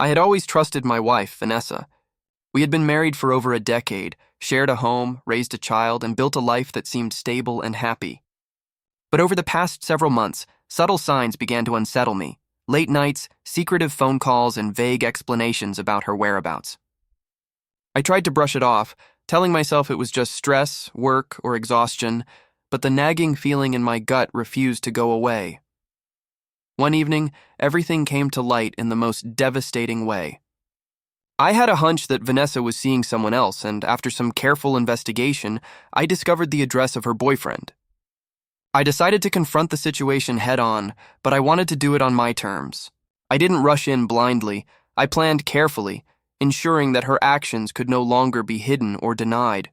I had always trusted my wife, Vanessa. We had been married for over a decade, shared a home, raised a child, and built a life that seemed stable and happy. But over the past several months, subtle signs began to unsettle me. Late nights, secretive phone calls, and vague explanations about her whereabouts. I tried to brush it off, telling myself it was just stress, work, or exhaustion, but the nagging feeling in my gut refused to go away. One evening, everything came to light in the most devastating way. I had a hunch that Vanessa was seeing someone else, and after some careful investigation, I discovered the address of her boyfriend. I decided to confront the situation head-on, but I wanted to do it on my terms. I didn't rush in blindly. I planned carefully, ensuring that her actions could no longer be hidden or denied.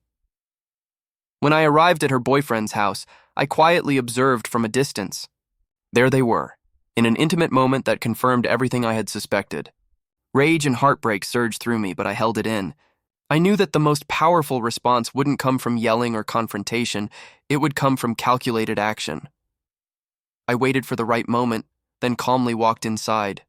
When I arrived at her boyfriend's house, I quietly observed from a distance. There they were, in an intimate moment that confirmed everything I had suspected. Rage and heartbreak surged through me, but I held it in. I knew that the most powerful response wouldn't come from yelling or confrontation, it would come from calculated action. I waited for the right moment, then calmly walked inside.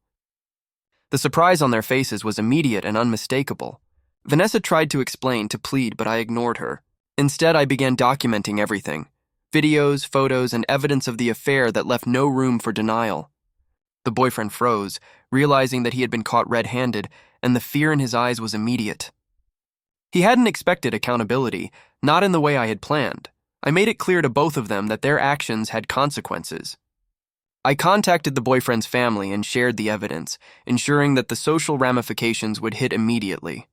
The surprise on their faces was immediate and unmistakable. Vanessa tried to explain, to plead, but I ignored her. Instead, I began documenting everything. Videos, photos, and evidence of the affair that left no room for denial. The boyfriend froze, realizing that he had been caught red-handed, and the fear in his eyes was immediate. He hadn't expected accountability, not in the way I had planned. I made it clear to both of them that their actions had consequences. I contacted the boyfriend's family and shared the evidence, ensuring that the social ramifications would hit immediately.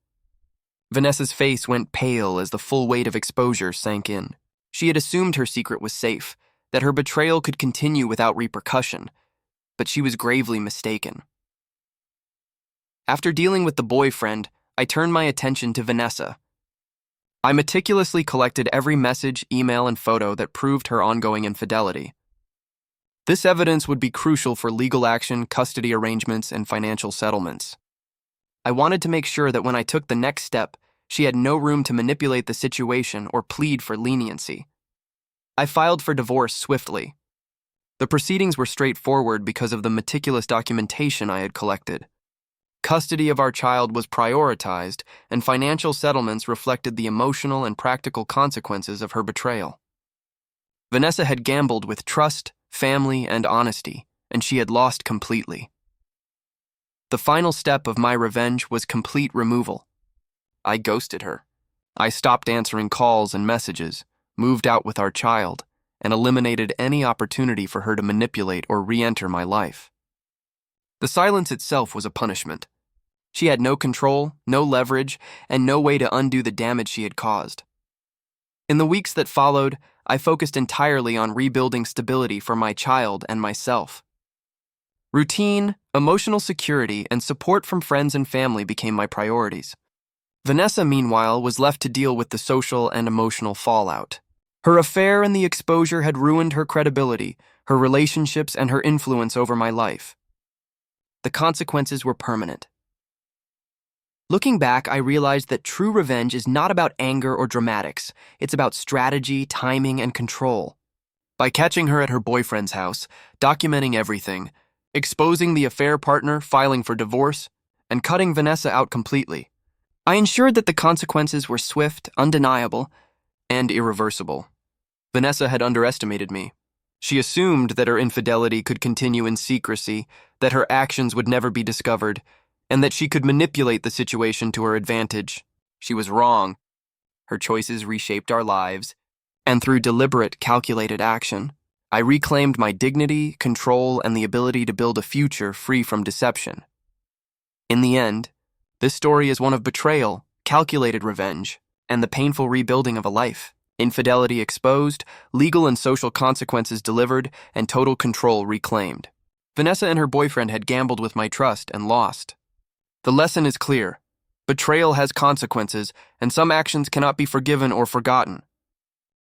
Vanessa's face went pale as the full weight of exposure sank in. She had assumed her secret was safe, that her betrayal could continue without repercussion, but she was gravely mistaken. After dealing with the boyfriend, I turned my attention to Vanessa. I meticulously collected every message, email, and photo that proved her ongoing infidelity. This evidence would be crucial for legal action, custody arrangements, and financial settlements. I wanted to make sure that when I took the next step, she had no room to manipulate the situation or plead for leniency. I filed for divorce swiftly. The proceedings were straightforward because of the meticulous documentation I had collected. Custody of our child was prioritized, and financial settlements reflected the emotional and practical consequences of her betrayal. Vanessa had gambled with trust, family, and honesty, and she had lost completely. The final step of my revenge was complete removal. I ghosted her. I stopped answering calls and messages, moved out with our child, and eliminated any opportunity for her to manipulate or re-enter my life. The silence itself was a punishment. She had no control, no leverage, and no way to undo the damage she had caused. In the weeks that followed, I focused entirely on rebuilding stability for my child and myself. Routine, emotional security, and support from friends and family became my priorities. Vanessa, meanwhile, was left to deal with the social and emotional fallout. Her affair and the exposure had ruined her credibility, her relationships, and her influence over my life. The consequences were permanent. Looking back, I realized that true revenge is not about anger or dramatics. It's about strategy, timing, and control. By catching her at her boyfriend's house, documenting everything, exposing the affair partner, filing for divorce, and cutting Vanessa out completely, I ensured that the consequences were swift, undeniable, and irreversible. Vanessa had underestimated me. She assumed that her infidelity could continue in secrecy, that her actions would never be discovered, and that she could manipulate the situation to her advantage. She was wrong. Her choices reshaped our lives, and through deliberate, calculated action, I reclaimed my dignity, control, and the ability to build a future free from deception. In the end, this story is one of betrayal, calculated revenge, and the painful rebuilding of a life. Infidelity exposed, legal and social consequences delivered, and total control reclaimed. Vanessa and her boyfriend had gambled with my trust and lost. The lesson is clear. Betrayal has consequences, and some actions cannot be forgiven or forgotten.